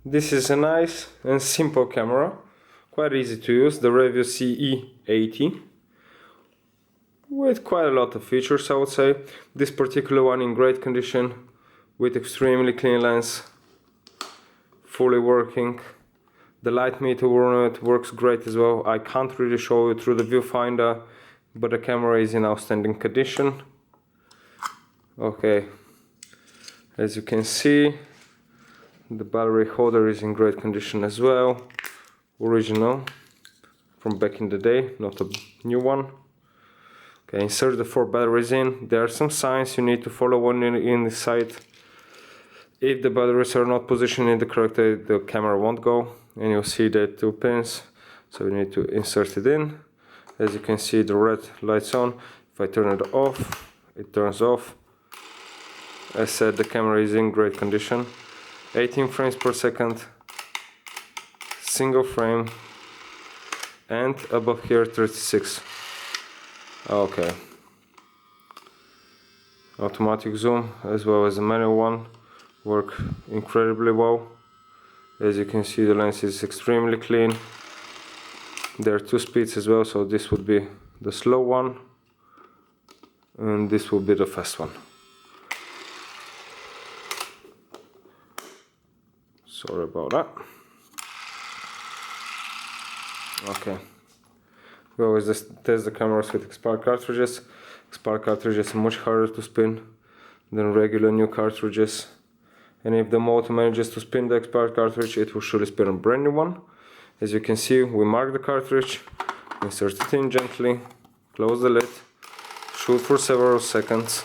This is a nice and simple camera, quite easy to use, the Revue CE80, with quite a lot of features, I would say. This particular one in great condition, with extremely clean lens, fully working. The light meter on it works great as well. I can't really show you through the viewfinder, but the camera is in outstanding condition. Okay, as you can see, the battery holder is in great condition as well. Original from back in the day, not a new one. Okay, insert the 4 batteries in. There are some signs you need to follow when in the site. If the batteries are not positioned in the correct way, the camera won't go, and you'll see the 2 pins, so you need to insert it in. As you can see, the red light's on. If I turn it off, it turns off. As said, the camera is in great condition. 18 frames per second, single frame, and above here 36. Okay. Automatic zoom as well as the manual one work incredibly well. As you can see, the lens is extremely clean. There are 2 speeds as well, so this would be the slow one and this will be the fast one. Sorry about that. Okay. We always just test the cameras with expired cartridges. Expired cartridges are much harder to spin than regular new cartridges. And if the motor manages to spin the expired cartridge, it will surely spin a brand new one. As you can see, we mark the cartridge, insert it in gently, close the lid, shoot for several seconds,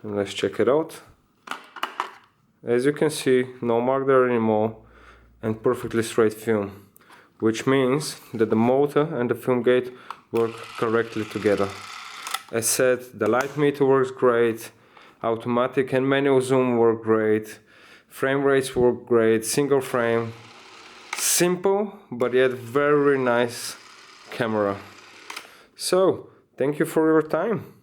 and let's check it out. As you can see, no mark there anymore, and perfectly straight film, which means that the motor and the film gate work correctly together. As said, the light meter works great, automatic and manual zoom work great, frame rates work great, single frame, simple but yet very nice camera. So, thank you for your time.